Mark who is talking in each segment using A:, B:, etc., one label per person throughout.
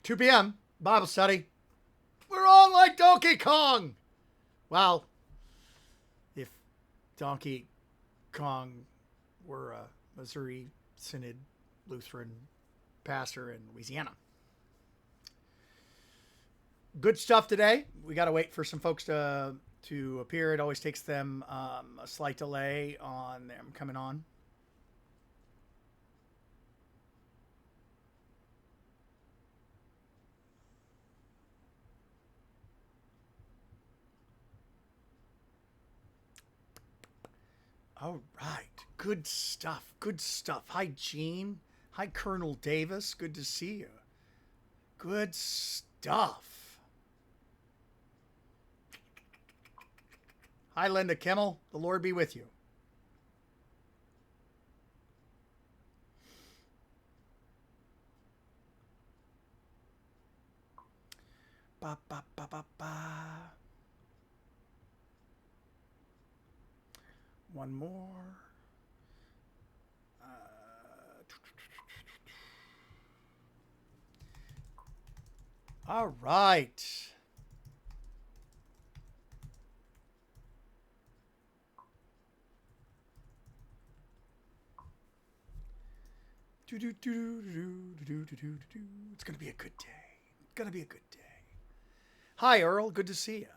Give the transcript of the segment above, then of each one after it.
A: 2 p.m. Bible study. We're on like Donkey Kong. Well, if Donkey Kong were a Missouri Synod Lutheran pastor in Louisiana. Good stuff today. We got to wait for some folks to appear. It always takes them a slight delay on them coming on. All right. Good stuff. Good stuff. Hi, Gene. Hi, Colonel Davis. Good to see you. Good stuff. Hi, Linda Kimmel. The Lord be with you. Ba, ba, ba, ba, ba. One more. All right. It's going to be a good day. It's going to be a good day. Hi, Earl. Good to see you.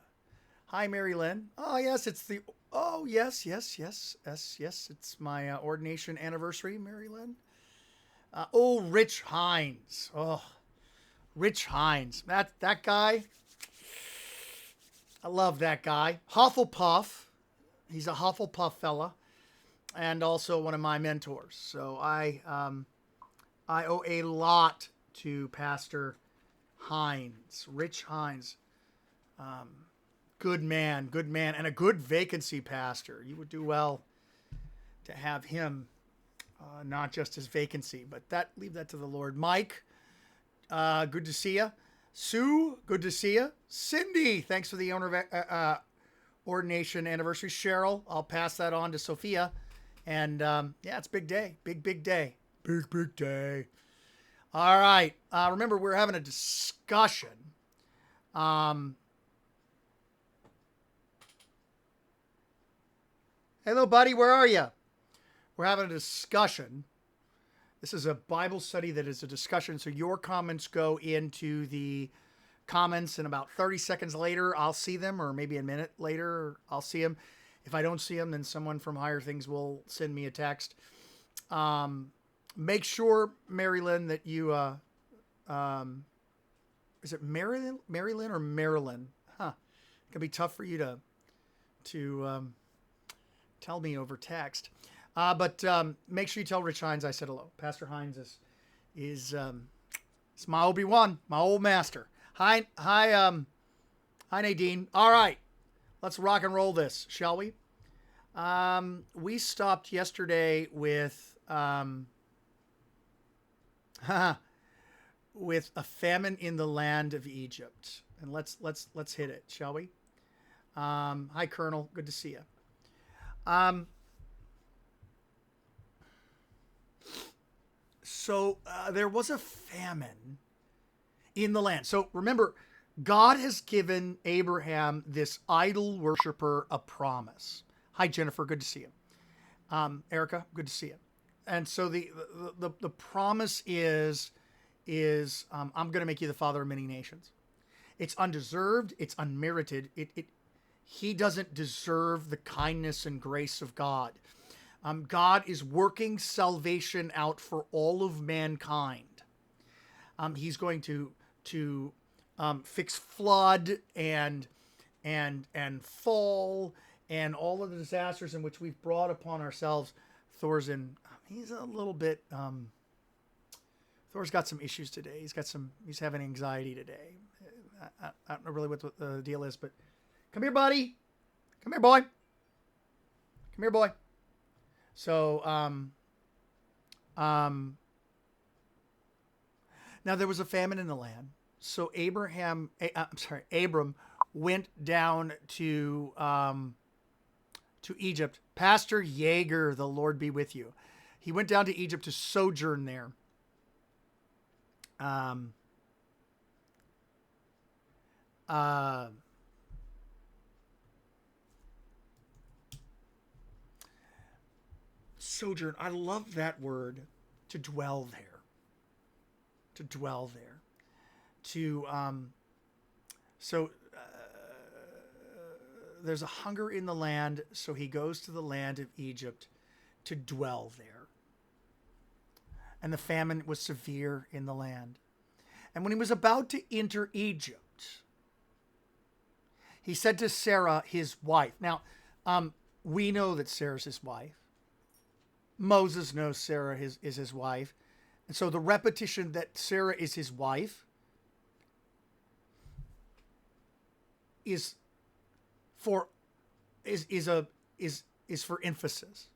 A: Hi, Mary Lynn. Oh, yes, it's the... Oh, yes. It's my ordination anniversary, Mary Lynn. Rich Hines. Oh, Rich Hines. That guy. I love that guy. Hufflepuff. He's a Hufflepuff fella. And also one of my mentors. So I owe a lot to Pastor Hines. Rich Hines. Good man, and a good vacancy pastor. You would do well to have him, not just his vacancy, but leave that to the Lord. Mike, good to see you. Sue, good to see you. Cindy, thanks for the ordination anniversary. Cheryl, I'll pass that on to Sophia. And it's a big day, big day, big day. All right, remember we're having a discussion. Hello, buddy. Where are you? We're having a discussion. This is a Bible study that is a discussion. So your comments go into the comments, and about 30 seconds later, I'll see them, or maybe a minute later, I'll see them. If I don't see them, then someone from Higher Things will send me a text. Make sure, Mary Lynn, that you... is it Mary Lynn or Marilyn? Huh. It can be tough for you to tell me over text. But make sure you tell Rich Hines I said hello. Pastor Hines is my Obi-Wan, my old master. Hi, Nadine. All right, let's rock and roll this, shall we? We stopped yesterday with with a famine in the land of Egypt, and let's hit it, shall we? Hi, Colonel. Good to see you. So there was a famine in the land. So remember, God has given Abraham, this idol worshiper, a promise. Hi, Jennifer. Good to see you. Erica, good to see you. And so the promise is I'm going to make you the father of many nations. It's undeserved. It's unmerited. He doesn't deserve the kindness and grace of God. God is working salvation out for all of mankind. He's going to fix flood and fall and all of the disasters in which we've brought upon ourselves. He's a little bit. Thor's got some issues today. He's having anxiety today. I don't know really what the deal is, but come here, buddy. Come here, boy. Come here, boy. So, now there was a famine in the land. So Abram went down to Egypt. Pastor Yeager, the Lord be with you. He went down to Egypt to sojourn there. uh, sojourn. I love that word, to dwell there. To dwell there. To so there's a hunger in the land, so he goes to the land of Egypt to dwell there. And the famine was severe in the land. And when he was about to enter Egypt, he said to Sarah, his wife. Now, we know that Sarah's his wife. Moses knows Sarah is his wife. And so the repetition that Sarah is his wife is for emphasis.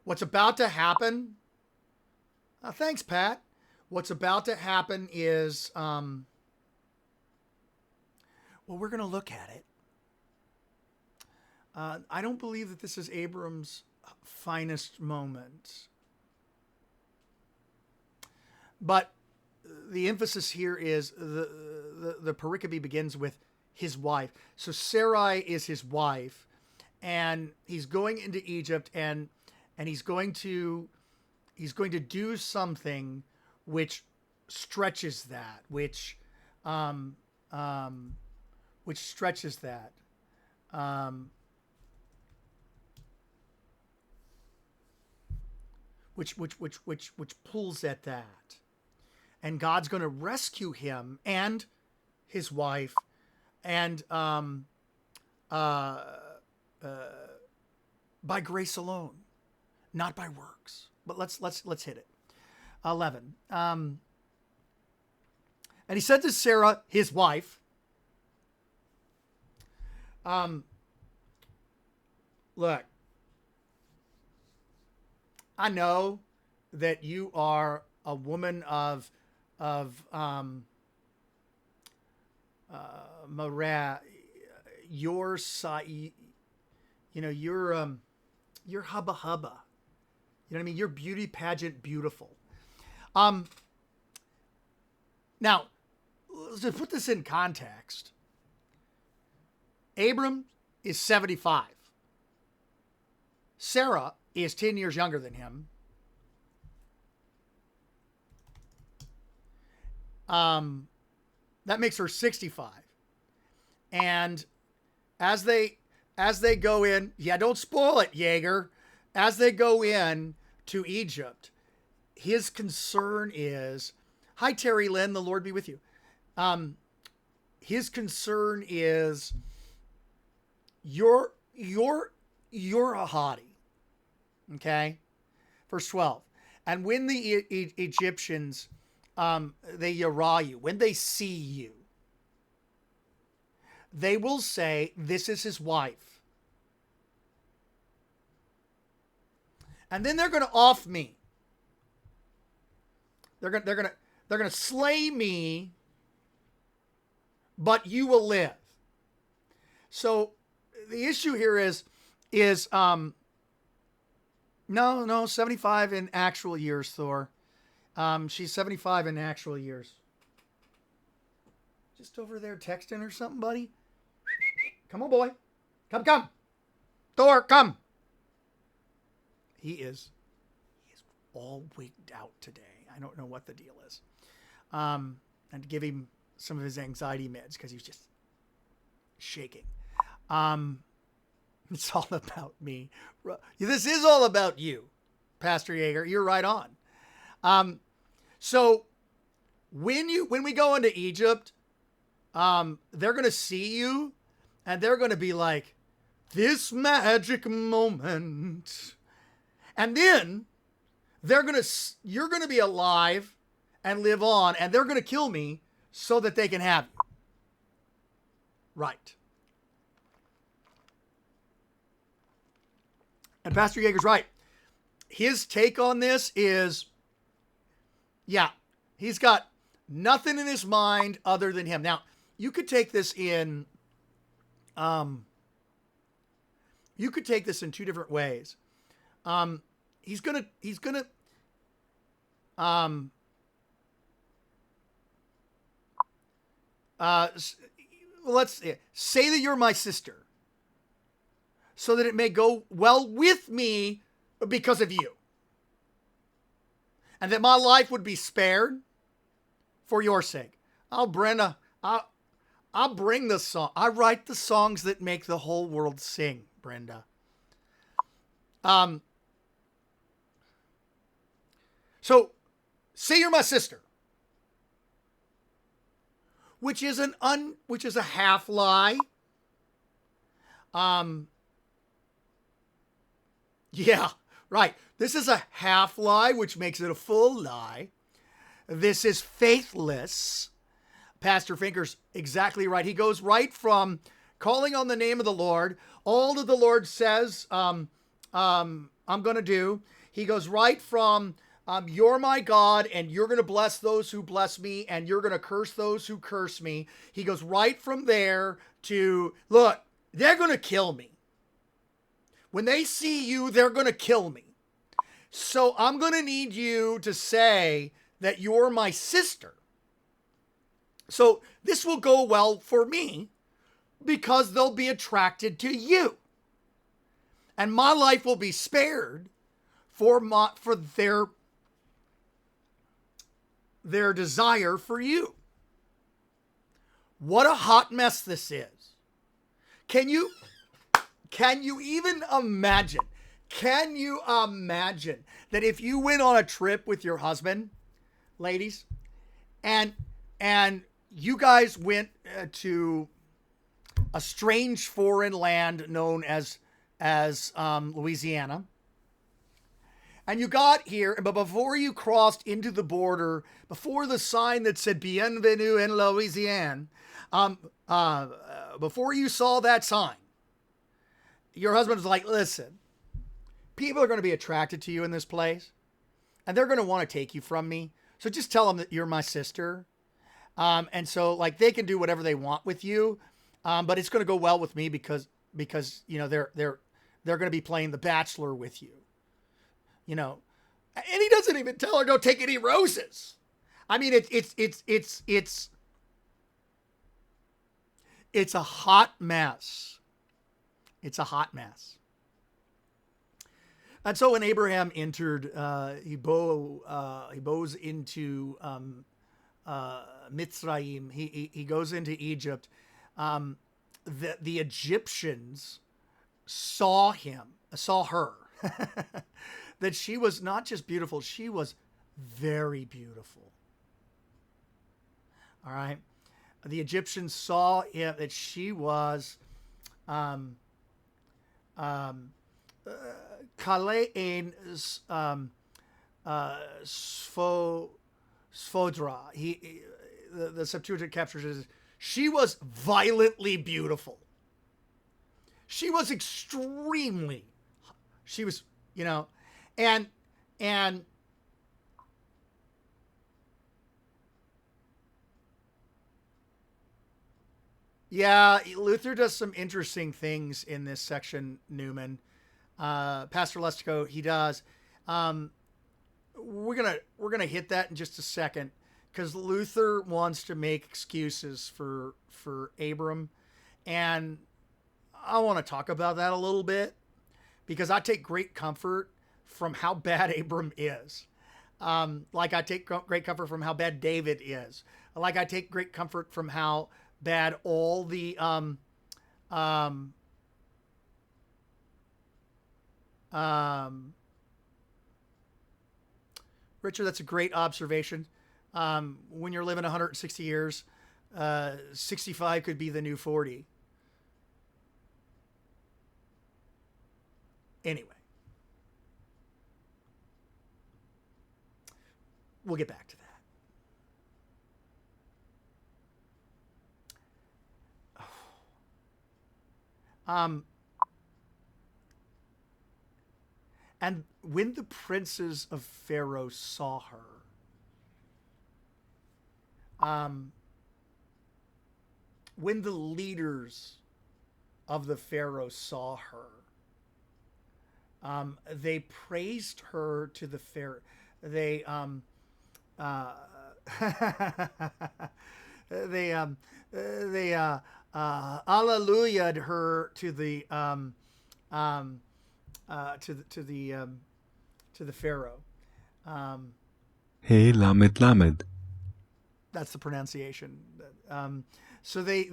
A: What's about to happen? Thanks, Pat. What's about to happen is, well, we're going to look at it. I don't believe that this is Abram's finest moment. But the emphasis here is the pericope begins with his wife. So Sarai is his wife, and he's going into Egypt, and he's going to do something which stretches that, which stretches that. Which pulls at that. And God's going to rescue him and his wife, and by grace alone, not by works. But let's hit it. 11. And he said to Sarah, his wife, look, I know that you are a woman of Morah, your side, you're hubba hubba. You know what I mean? You're beauty pageant beautiful. Now, to put this in context, Abram is 75. Sarah is 10 years younger than him. That makes her 65. And as they go in, don't spoil it, Jaeger. As they go in to Egypt, his concern is, hi, Terry Lynn, the Lord be with you. His concern is, you're a hottie. Okay. Verse 12. And when the Egyptians, they yara you, when they see you, they will say, this is his wife. And then they're going to off me. They're going to slay me, but you will live. So the issue here is no, 75 in actual years, Thor. She's 75 in actual years. Just over there texting or something, buddy? Come on, boy. Come. Thor, come. He is all wigged out today. I don't know what the deal is. And to give him some of his anxiety meds because he's just shaking. It's all about me. This is all about you, Pastor Yeager. You're right on. So when we go into Egypt, they're going to see you and they're going to be like, this magic moment. And then you're going to be alive and live on, and they're going to kill me so that they can have you. Right. And Pastor Yeager's right. His take on this is, he's got nothing in his mind other than him. Now, you could take this in, two different ways. He's gonna, let's say that you're my sister, so that it may go well with me because of you, and that my life would be spared for your sake. Oh, Brenda, I'll bring the song. I write the songs that make the whole world sing, Brenda. So say you're my sister, which is a half lie. Yeah, right. This is a half lie, which makes it a full lie. This is faithless. Pastor Finker's exactly right. He goes right from calling on the name of the Lord, all that the Lord says I'm going to do. He goes right from you're my God, and you're going to bless those who bless me, and you're going to curse those who curse me. He goes right from there to, look, they're going to kill me. When they see you, they're going to kill me. So I'm going to need you to say that you're my sister. So this will go well for me because they'll be attracted to you. And my life will be spared for their desire for you. What a hot mess this is. Can you even imagine? Can you imagine that if you went on a trip with your husband, ladies, and you guys went to a strange foreign land known as Louisiana, and you got here, but before you crossed into the border, before the sign that said "Bienvenue in Louisiana," before you saw that sign, your husband was like, "Listen, people are going to be attracted to you in this place, and they're going to want to take you from me. So just tell them that you're my sister." And so like they can do whatever they want with you. But it's going to go well with me because, you know, they're going to be playing The Bachelor with you, you know, and he doesn't even tell her, don't take any roses. I mean, it's a hot mess. It's a hot mess. And so when Abraham entered, he goes into Mitzrayim. He goes into Egypt. The Egyptians saw her, that she was not just beautiful, she was very beautiful. All right. The Egyptians saw him, that she was, Kalein Sfodra. The Septuagint captures it as, she was violently beautiful. She was extremely, she was, you know, and yeah, Luther does some interesting things in this section, Newman. Pastor Lestico, he does. We're gonna hit that in just a second, because Luther wants to make excuses for Abram, and I want to talk about that a little bit, because I take great comfort from how bad Abram is. Like I take great comfort from how bad David is. Like I take great comfort from how bad all the Richard, that's a great observation. When you're living 160 years, 65 could be the new 40. Anyway, we'll get back to that. And when the princes of Pharaoh saw her, when the leaders of the Pharaoh saw her, they praised her to the Pharaoh. They they Alleluia'd her to the to the Pharaoh.
B: Hey Lamed Lamed.
A: That's the pronunciation. So they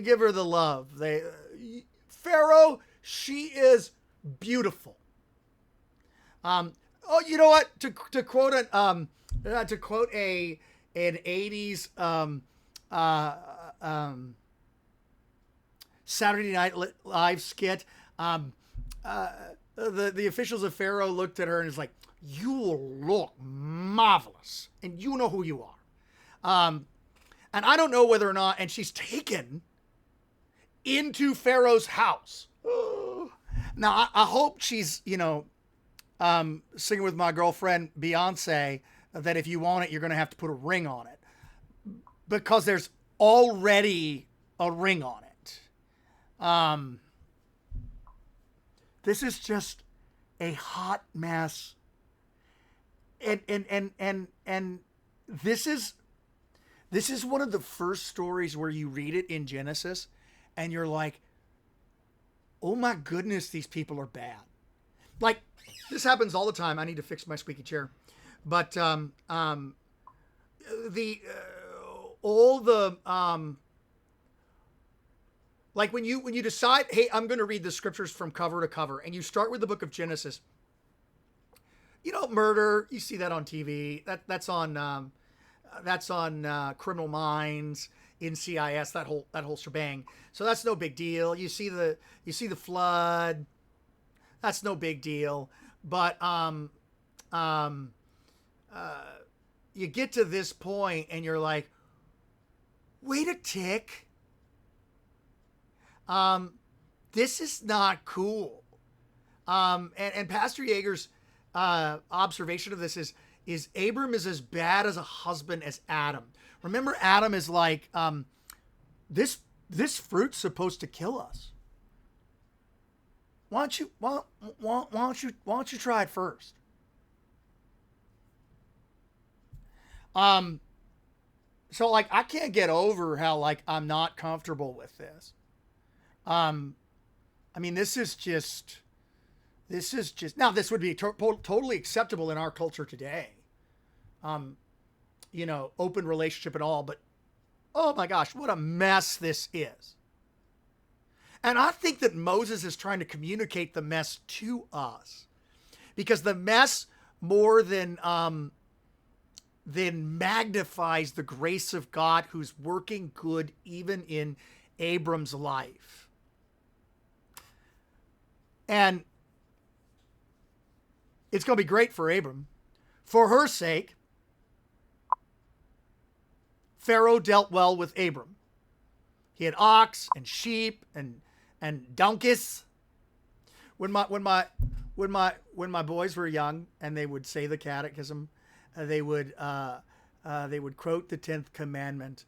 A: give her the love. Pharaoh, she is beautiful. Oh, you know what? To quote an '80s Saturday Night Live skit. The officials of Pharaoh looked at her and is like, "You look marvelous, and you know who you are." And I don't know whether or not, and she's taken into Pharaoh's house. Now I hope she's singing with my girlfriend Beyonce that if you want it, you're going to have to put a ring on it, because there's already a ring on it. This is just a hot mess. And this is one of the first stories where you read it in Genesis and you're like, oh my goodness, these people are bad. Like, this happens all the time. I need to fix my squeaky chair. But like when you decide, hey, I'm going to read the scriptures from cover to cover, and you start with the book of Genesis. Murder, you see that on TV. That's on Criminal Minds, NCIS, that whole shebang. So that's no big deal. You see the flood. That's no big deal. But you get to this point and you're like, wait a tick. This is not cool. And Pastor Yeager's observation of this is Abram is as bad as a husband as Adam. Remember, Adam is like, this fruit's supposed to kill us. Why don't you try it first? So like, I can't get over how like I'm not comfortable with this. I mean, this is just now. This would be totally acceptable in our culture today. Open relationship and all, but oh my gosh, what a mess this is. And I think that Moses is trying to communicate the mess to us, because the mess more than magnifies the grace of God, who's working good even in Abram's life. And it's going to be great for Abram. For her sake, Pharaoh dealt well with Abram. He had ox and sheep and donkeys. When my boys were young and they would say the catechism, they would quote the 10th commandment.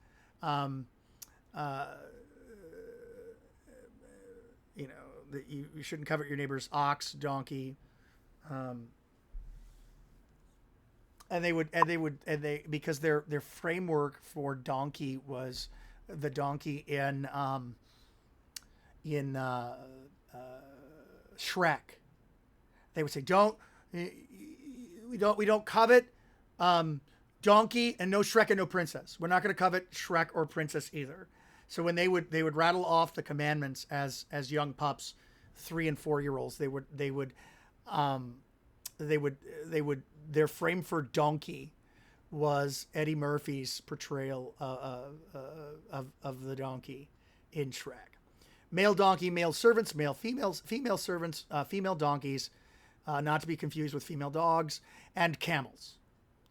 A: That you shouldn't covet your neighbor's ox, donkey, and they because their framework for donkey was the donkey in Shrek. They would say, we don't covet donkey, and no Shrek and no princess. We're not going to covet Shrek or princess either. So when they would rattle off the commandments as young pups, 3 and 4 year olds, they would their frame for donkey was Eddie Murphy's portrayal of the donkey in Shrek. Male donkey, male servants, female servants, female donkeys, not to be confused with female dogs, and camels.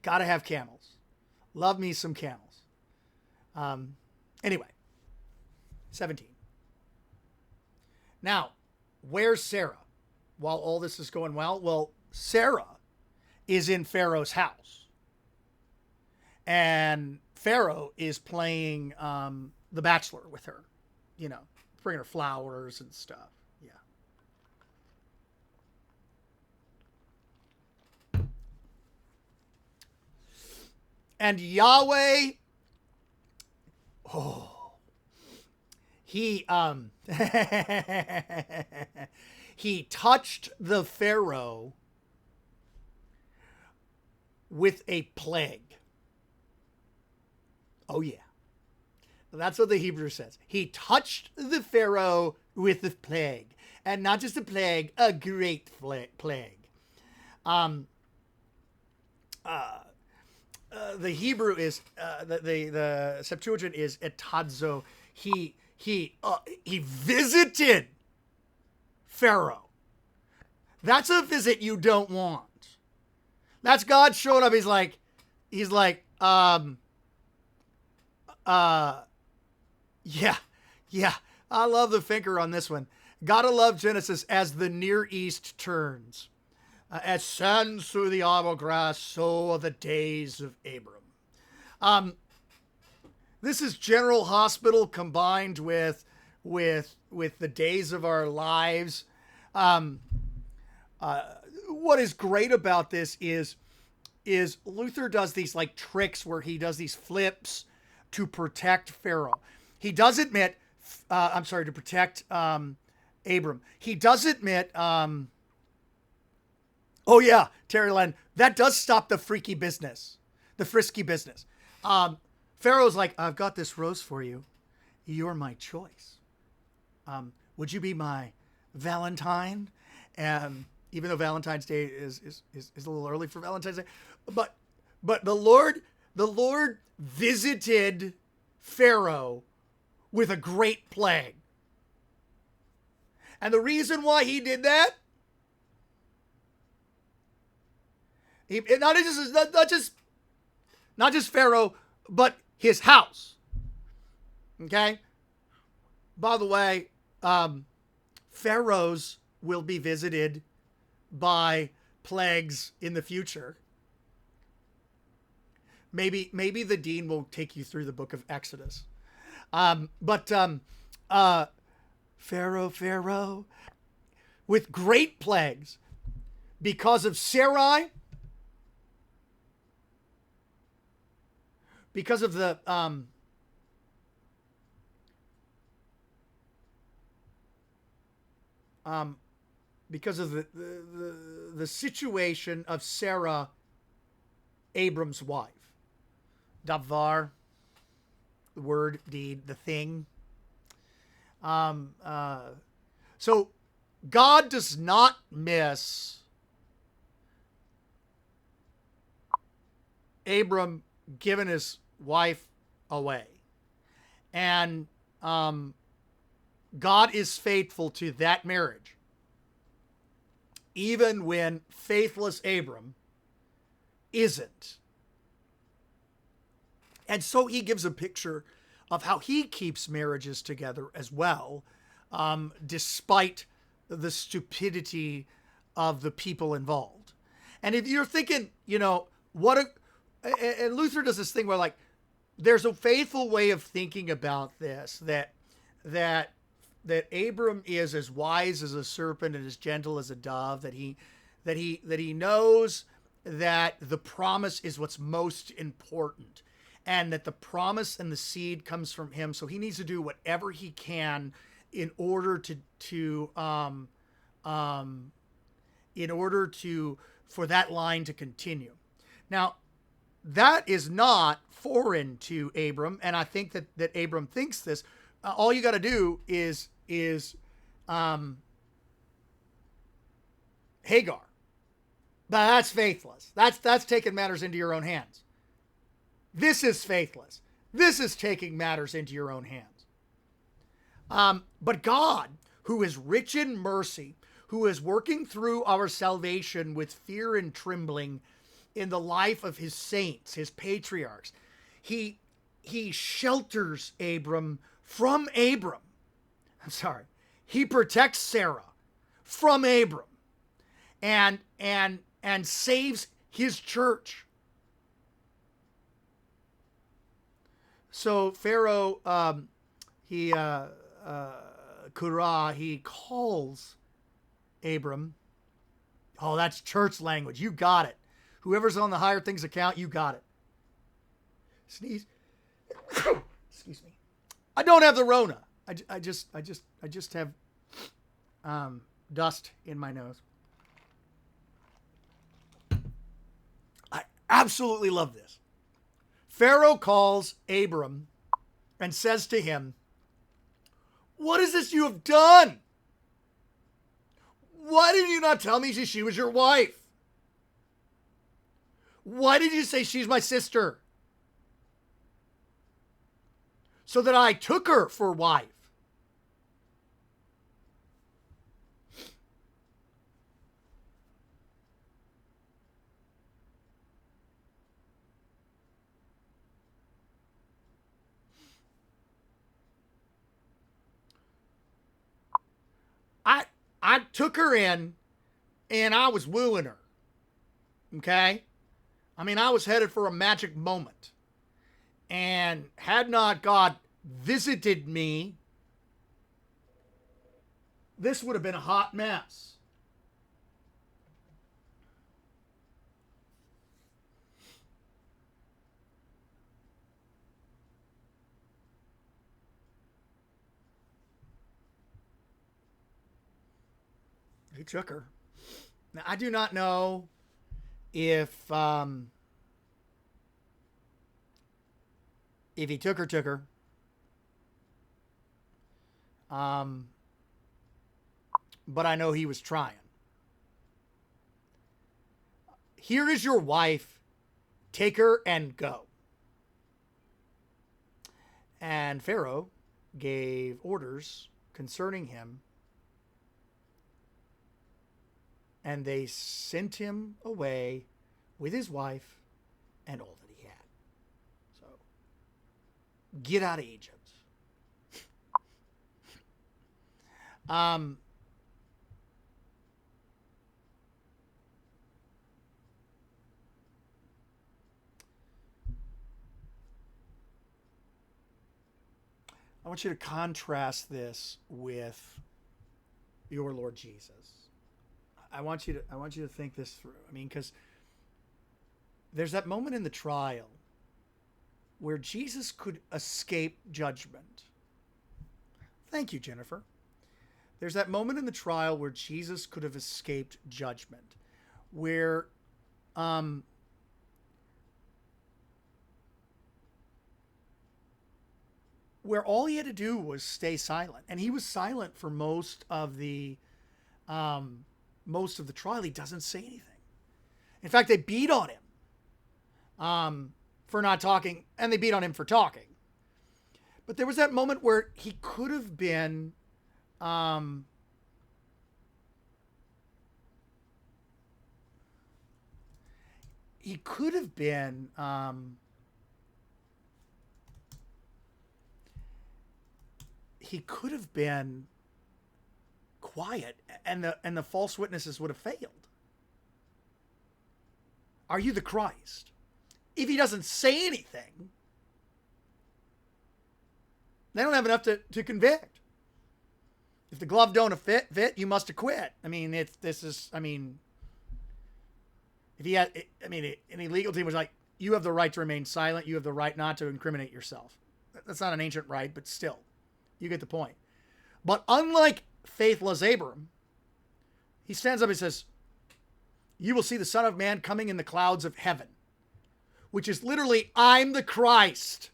A: Gotta have camels. Love me some camels. Anyway, 17. Now, where's Sarah? While all this is going well, Sarah is in Pharaoh's house. And Pharaoh is playing The Bachelor with her. Bringing her flowers and stuff. Yeah. And Yahweh, Oh, he he touched the Pharaoh with a plague. Oh yeah. That's what the Hebrew says. He touched the Pharaoh with the plague. And not just a plague, a great plague. The Hebrew is, the Septuagint is etadzo. He visited Pharaoh. That's a visit you don't want. That's God showing up. He's like, yeah. I love the thinker on this one. Gotta love Genesis as the Near East turns. As sands through the hourglass, so are the days of Abram. This is General Hospital combined with the days of our lives. What is great about this is Luther does these like tricks where he does these flips to protect Pharaoh. He does admit, to protect Abram. He does admit, oh yeah, Terry Len, that does stop the frisky business. Pharaoh's like, I've got this rose for you. You're my choice. Would you be my Valentine? Even though Valentine's Day is a little early for Valentine's Day, but the Lord visited Pharaoh with a great plague. And the reason why he did that, not just Pharaoh, but his house. Okay? By the way, pharaohs will be visited by plagues in the future. Maybe the dean will take you through the book of Exodus. Pharaoh, with great plagues, because of Sarai, because of the situation of Sarah, Abram's wife. Davar, the word, deed, the thing. So God does not miss Abram giving his wife away. And God is faithful to that marriage, even when faithless Abram isn't. And so he gives a picture of how he keeps marriages together as well, despite the stupidity of the people involved. And if you're thinking, and Luther does this thing where, like, there's a faithful way of thinking about this, that Abram is as wise as a serpent and as gentle as a dove, that he knows that the promise is what's most important, and that the promise and the seed comes from him. So he needs to do whatever he can in order for that line to continue. Now, that is not foreign to Abram, and I think that Abram thinks this. All you got to do is Hagar. But that's faithless. That's taking matters into your own hands. This is faithless. This is taking matters into your own hands. But God, who is rich in mercy, who is working through our salvation with fear and trembling in the life of his saints, his patriarchs, he shelters Abram from Abram. He protects Sarah from Abram and saves his church. So Pharaoh, he calls Abram. Oh, that's church language. You got it. Whoever's on the higher things account, you got it. Sneeze. Excuse me. I don't have the Rona. I just have dust in my nose. I absolutely love this. Pharaoh calls Abram and says to him, "What is this you have done? Why did you not tell me she was your wife? Why did you say she's my sister? So that I took her for wife." I took her in and I was wooing her. Okay? I mean, I was headed for a magic moment. And had not God visited me, this would have been a hot mess. He took her. Now, I do not know if he took her. But I know he was trying. Here is your wife. Take her and go. And Pharaoh gave orders concerning him, and they sent him away with his wife and all that he had. So, get out of Egypt. I want you to contrast this with your Lord Jesus. I want you to think this through. I mean, because there's that moment in the trial where Jesus could escape judgment. Thank you, Jennifer. There's that moment in the trial where Jesus could have escaped judgment, where all he had to do was stay silent, and he was silent for most of the trial. He doesn't say anything. In fact, they beat on him for not talking, and they beat on him for talking. But there was that moment where he could have been quiet, and the false witnesses would have failed. Are you the Christ? If he doesn't say anything, they don't have enough to convict. If the glove don't fit, you must acquit. I mean, if he had, any legal team was like, you have the right to remain silent. You have the right not to incriminate yourself. That's not an ancient right, but still, you get the point. But unlike faithless Abram, he stands up and says, "You will see the Son of Man coming in the clouds of heaven," which is literally, I'm the Christ.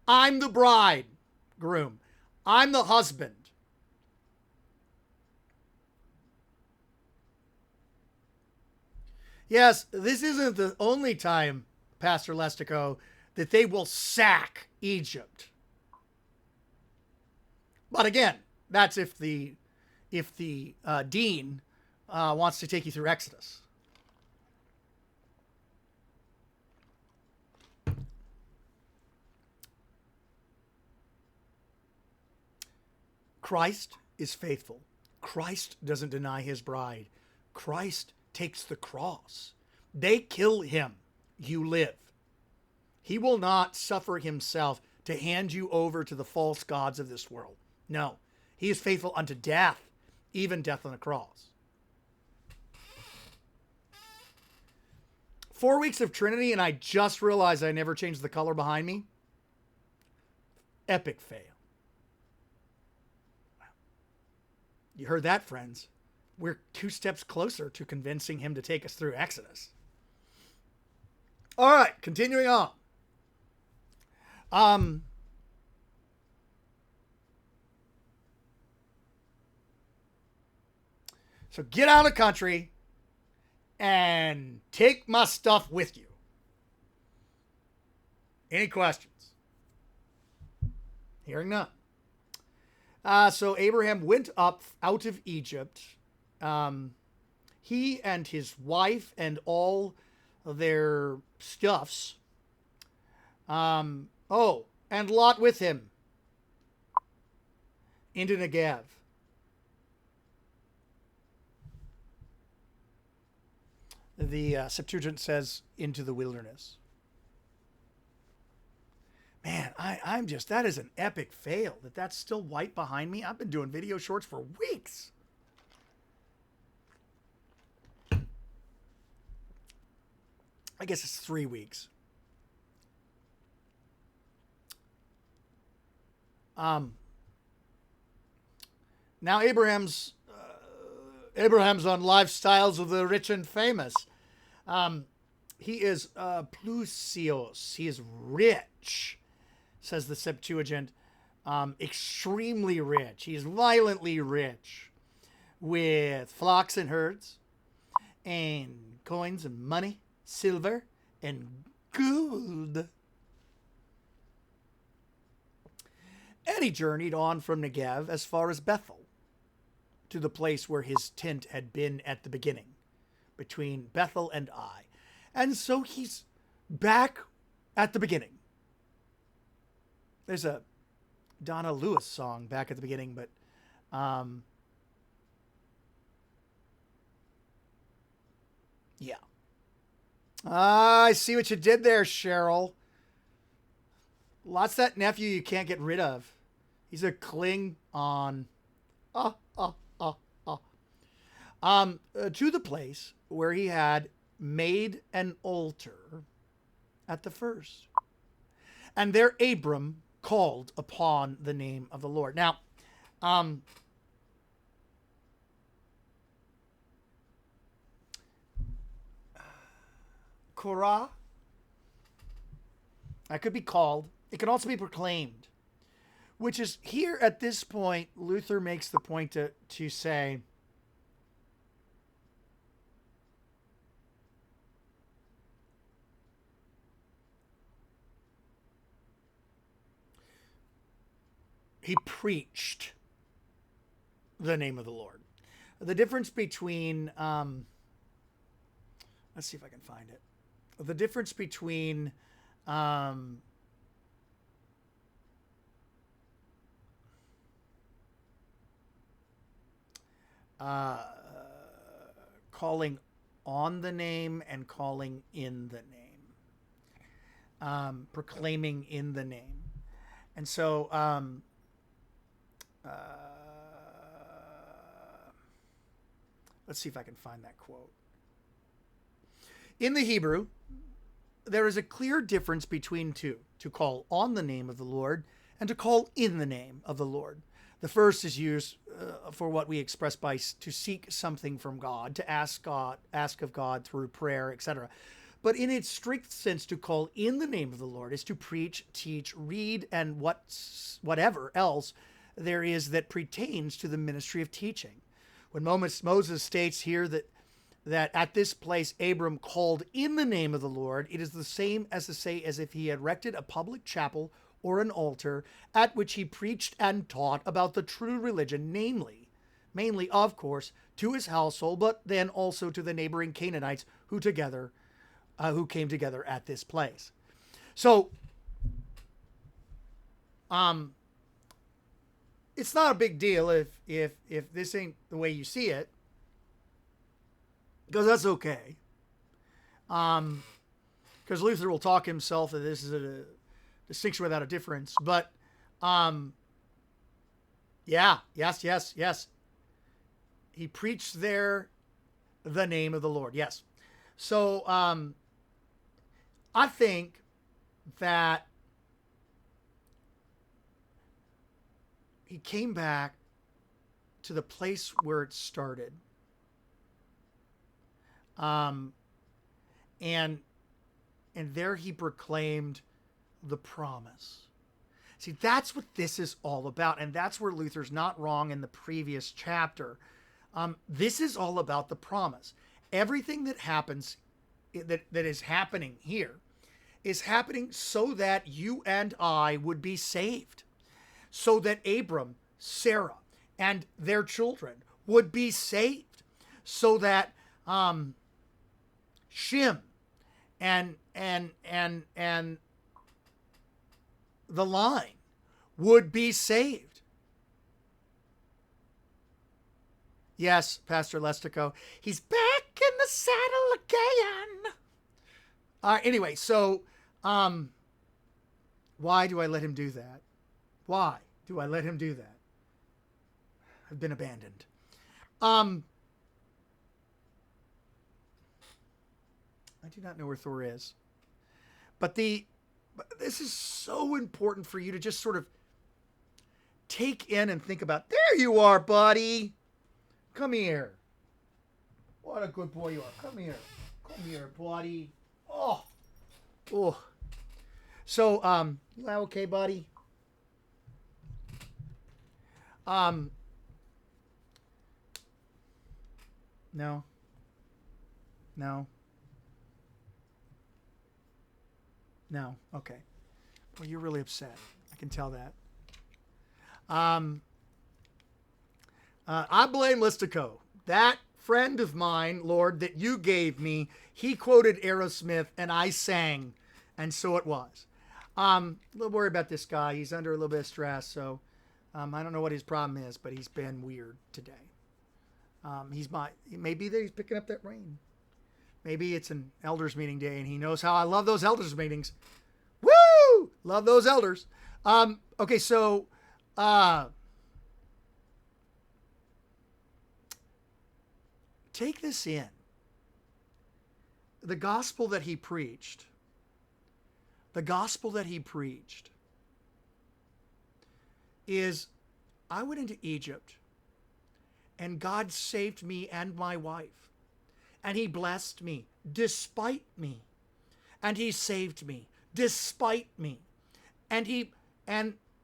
A: I'm the bridegroom. I'm the husband. Yes, this isn't the only time, Pastor Lestico, that they will sack Egypt. But again, that's if the dean wants to take you through Exodus. Christ is faithful. Christ doesn't deny his bride. Christ takes the cross. They kill him. You live. He will not suffer himself to hand you over to the false gods of this world. No. He is faithful unto death, even death on the cross. 4 weeks of Trinity, and I just realized I never changed the color behind me. Epic fail. You heard that, friends. We're 2 steps closer to convincing him to take us through Exodus. All right, continuing on. So get out of the country and take my stuff with you. Any questions? Hearing none. So Abraham went up out of Egypt. He and his wife and all their stuffs. And Lot with him into Negev. The Septuagint says into the wilderness. Man, I'm just, that is an epic fail that's still white behind me. I've been doing video shorts for weeks. I guess it's 3 weeks. Now Abraham's on lifestyles of the rich and famous. He is plusios. He is rich, says the Septuagint. Extremely rich. He is violently rich with flocks and herds and coins and money, silver and gold. And he journeyed on from Negev as far as Bethel, to the place where his tent had been at the beginning, between Bethel and Ai. And so he's back at the beginning. There's a Donna Lewis song back at the beginning, but yeah. I see what you did there, Cheryl. Lots that nephew you can't get rid of. He's a Klingon. To the place where he had made an altar at the first. And there Abram called upon the name of the Lord. Now, Korah, that could be called. It can also be proclaimed, which is here at this point, Luther makes the point to say, he preached the name of the Lord. The difference between, let's see if I can find it. The difference between calling on the name and calling in the name, proclaiming in the name. And so let's see if I can find that quote. In the Hebrew, there is a clear difference between two: to call on the name of the Lord and to call in the name of the Lord. The first is used for what we express by to seek something from God, to ask of God through prayer, etc. But in its strict sense, to call in the name of the Lord is to preach, teach, read, and whatever else there is that pertains to the ministry of teaching. When Moses states here that at this place Abram called in the name of the Lord, it is the same as to say as if he had erected a public chapel or an altar at which he preached and taught about the true religion, mainly, of course, to his household, but then also to the neighboring Canaanites who came together at this place. So, it's not a big deal if this ain't the way you see it, because that's okay. Because Luther will talk himself that this is a distinction without a difference. But, yes. He preached there the name of the Lord. Yes. So, I think that he came back to the place where it started. And there he proclaimed the promise. See, that's what this is all about. And that's where Luther's not wrong in the previous chapter. This is all about the promise. Everything that happens, that is happening here, is happening so that you and I would be saved. So that Abram, Sarah, and their children would be saved. So that Shem and the line would be saved. Yes, Pastor Lestico, he's back in the saddle again. Anyway, so why do I let him do that? Why do I let him do that? I've been abandoned. I do not know where Thor is. But this is so important for you to just sort of take in and think about. There you are, buddy. Come here. What a good boy you are. Come here. Come here, buddy. Oh. Oh. So, you okay, buddy? No. No. No. Okay. Well, you're really upset. I can tell that. I blame Listico. That friend of mine, Lord, that you gave me, he quoted Aerosmith and I sang. And so it was. A little worried about this guy. He's under a little bit of stress. So I don't know what his problem is, but he's been weird today. Maybe that he's picking up that rain. Maybe it's an elders meeting day and he knows how I love those elders meetings. Woo! Love those elders. Okay, so take this in. The gospel that he preached is, I went into Egypt and God saved me and my wife. And he blessed me despite me. And he saved me despite me. And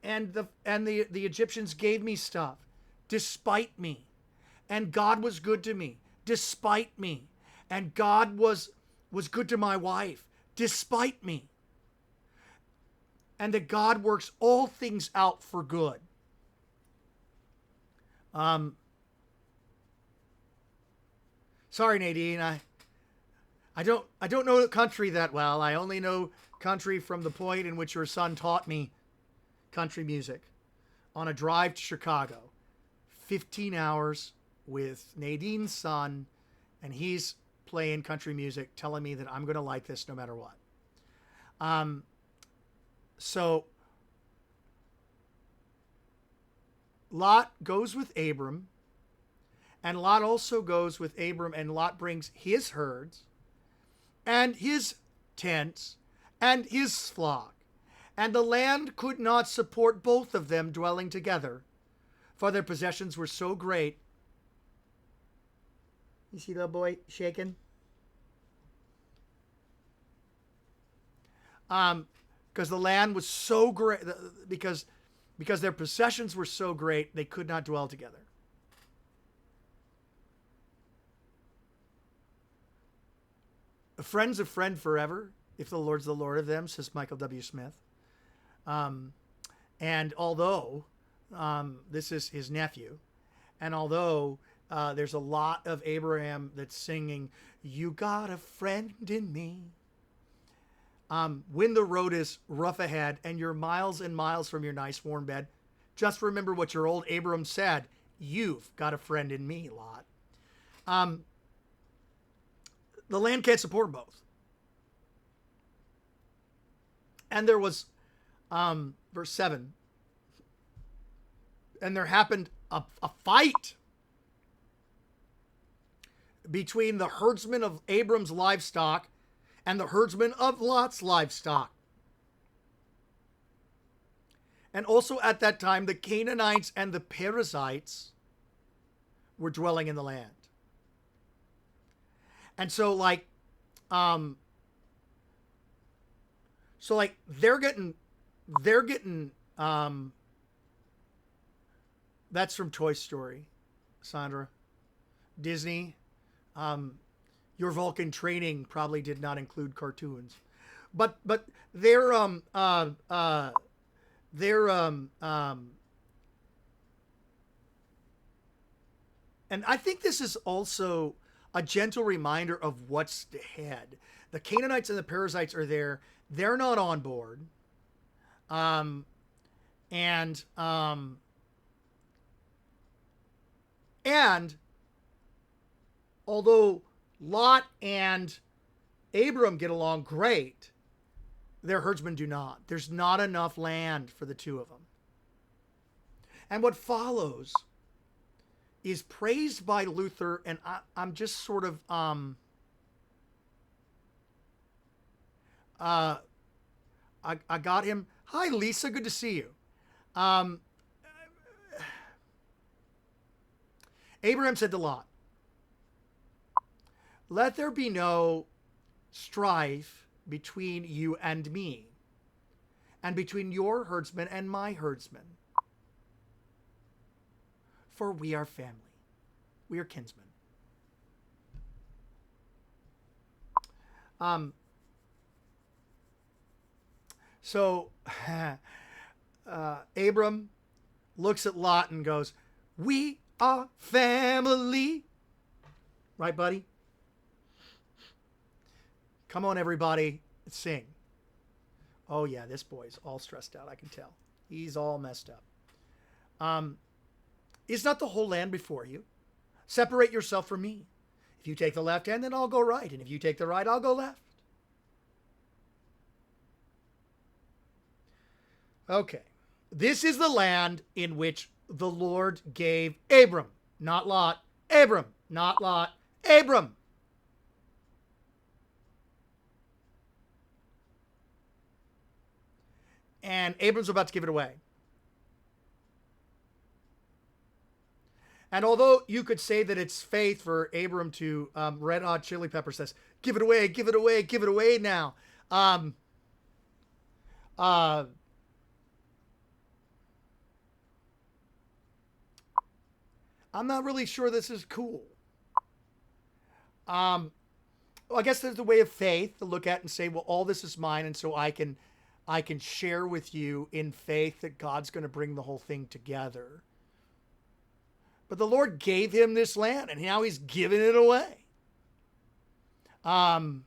A: the Egyptians gave me stuff despite me. And God was good to me despite me. And God was good to my wife despite me. And that God works all things out for good. Sorry, Nadine. I don't know the country that well. I only know country from the point in which your son taught me country music on a drive to Chicago. 15 hours with Nadine's son, and he's playing country music, telling me that I'm going to like this no matter what. So Lot goes with Abram. And Lot also goes with Abram, and Lot brings his herds and his tents and his flock. And the land could not support both of them dwelling together, for their possessions were so great. You see the boy shaking? Because the land was so great, because their possessions were so great, they could not dwell together. A friend's a friend forever, if the Lord's the Lord of them, says Michael W. Smith. And although this is his nephew, and although there's a lot of Abraham that's singing, "You got a friend in me," when the road is rough ahead and you're miles and miles from your nice warm bed, just remember what your old Abram said: "You've got a friend in me, Lot." The land can't support both. And there was, verse 7, and there happened a fight between the herdsmen of Abram's livestock and the herdsmen of Lot's livestock. And also at that time, the Canaanites and the Perizzites were dwelling in the land. And so um, they're getting, that's from Toy Story, Sandra. Disney, your Vulcan training probably did not include cartoons, but they're and I think this is also a gentle reminder of what's ahead. The Canaanites and the Perizzites are there. They're not on board. Um, and and although Lot and Abram get along great, their herdsmen do not. There's not enough land for the two of them. And what follows is praised by Luther, and I'm just sort of I got him. Hi Lisa, good to see you. Abraham said to Lot, "Let there be no strife between you and me, and between your herdsmen and my herdsmen. For we are family. We are kinsmen." So Abram looks at Lot and goes, "We are family." Right, buddy? Come on, everybody. Sing. Oh, yeah, this boy's all stressed out. I can tell. He's all messed up. Is not the whole land before you? Separate yourself from me. If you take the left hand, then I'll go right. And if you take the right, I'll go left. Okay. This is the land in which the Lord gave Abram, not Lot. Abram, not Lot. Abram. And Abram's about to give it away. And although you could say that it's faith for Abram to, Red Hot Chili Pepper says, "Give it away, give it away, give it away now." I'm not really sure this is cool. Well, I guess there's a way of faith to look at and say, well, all this is mine, and so I can share with you in faith that God's going to bring the whole thing together. But the Lord gave him this land, and now he's giving it away. And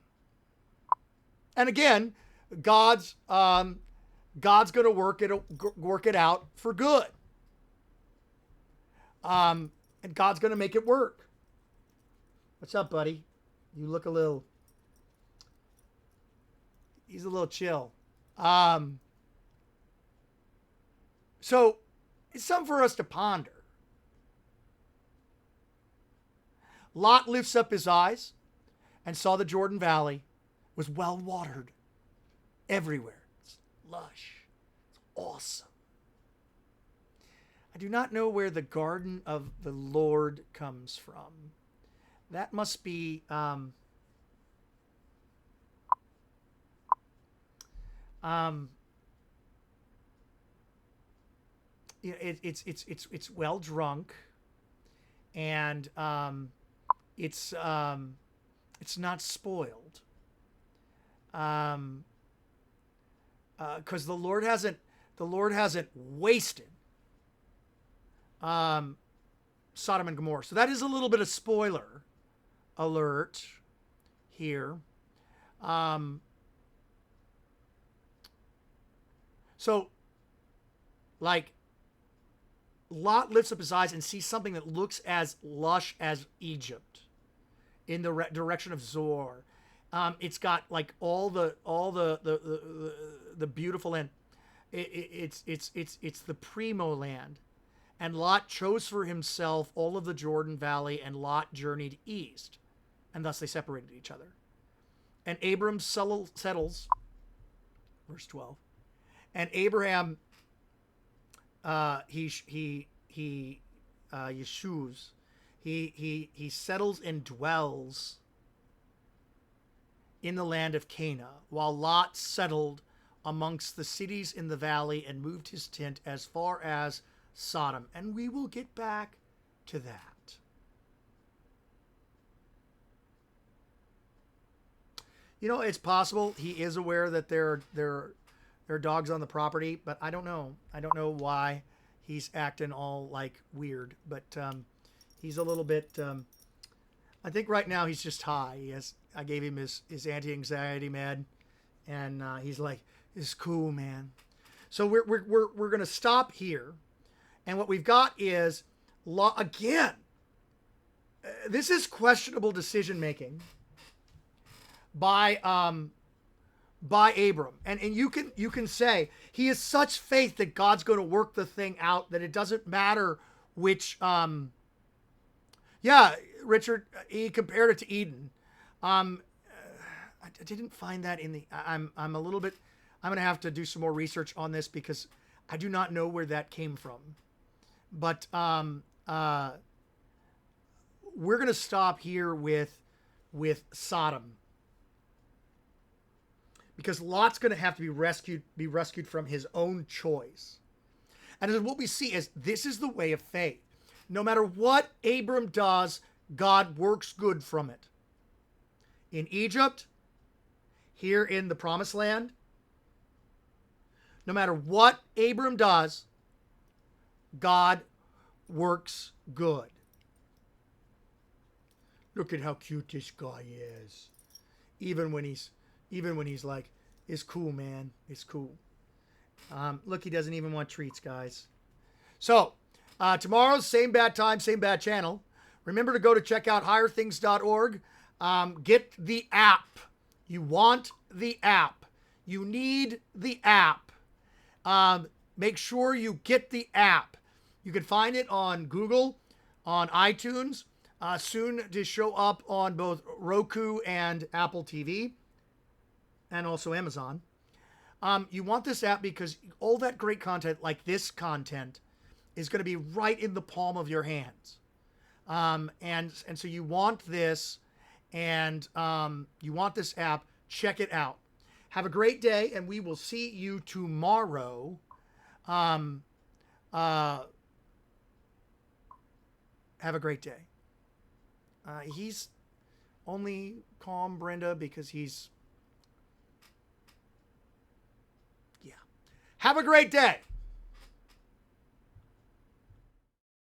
A: again, God's going to work it out for good. And God's going to make it work. What's up, buddy? You look a little. He's a little chill. So it's something for us to ponder. Lot lifts up his eyes and saw the Jordan Valley was well watered everywhere. It's lush. It's awesome. I do not know where the garden of the Lord comes from. That must be it's well drunk, and it's not spoiled, because the Lord hasn't wasted Sodom and Gomorrah. So that is a little bit of spoiler alert here. So, like, Lot lifts up his eyes and sees something that looks as lush as Egypt in the direction of Zoar. It's got like all the beautiful land. It's the primo land. And Lot chose for himself all of the Jordan Valley, and Lot journeyed east, and thus they separated each other. And Abram settles, verse 12, and Abraham Yeshus. He settles and dwells in the land of Cana, while Lot settled amongst the cities in the valley and moved his tent as far as Sodom. And we will get back to that. You know, it's possible he is aware that there are dogs on the property, but I don't know. I don't know why he's acting all like weird, but he's a little bit. I think right now he's just high. I gave him his anti-anxiety med, and he's like, "It's cool, man." So we're gonna stop here, and what we've got is again. This is questionable decision making by Abram, and you can say he has such faith that God's going to work the thing out that it doesn't matter which. Yeah, Richard, he compared it to Eden. I didn't find that in the. I'm a little bit. I'm going to have to do some more research on this because I do not know where that came from. But we're going to stop here with Sodom, because Lot's going to have to be rescued from his own choice. And what we see is this is the way of faith. No matter what Abram does, God works good from it. In Egypt, here in the Promised Land, no matter what Abram does, God works good. Look at how cute this guy is. Even when he's like, it's cool, man. It's cool. Look, he doesn't even want treats, guys. So, tomorrow, same bad time, same bad channel. Remember to go to check out higherthings.org. Get the app. You want the app. You need the app. Make sure you get the app. You can find it on Google, on iTunes, soon to show up on both Roku and Apple TV, and also Amazon. You want this app because all that great content, like this content, is going to be right in the palm of your hands. And so you want this, and you want this app. Check it out. Have a great day, and we will see you tomorrow. Have a great day. He's only calm, Brenda, because he's... Yeah. Have a great day.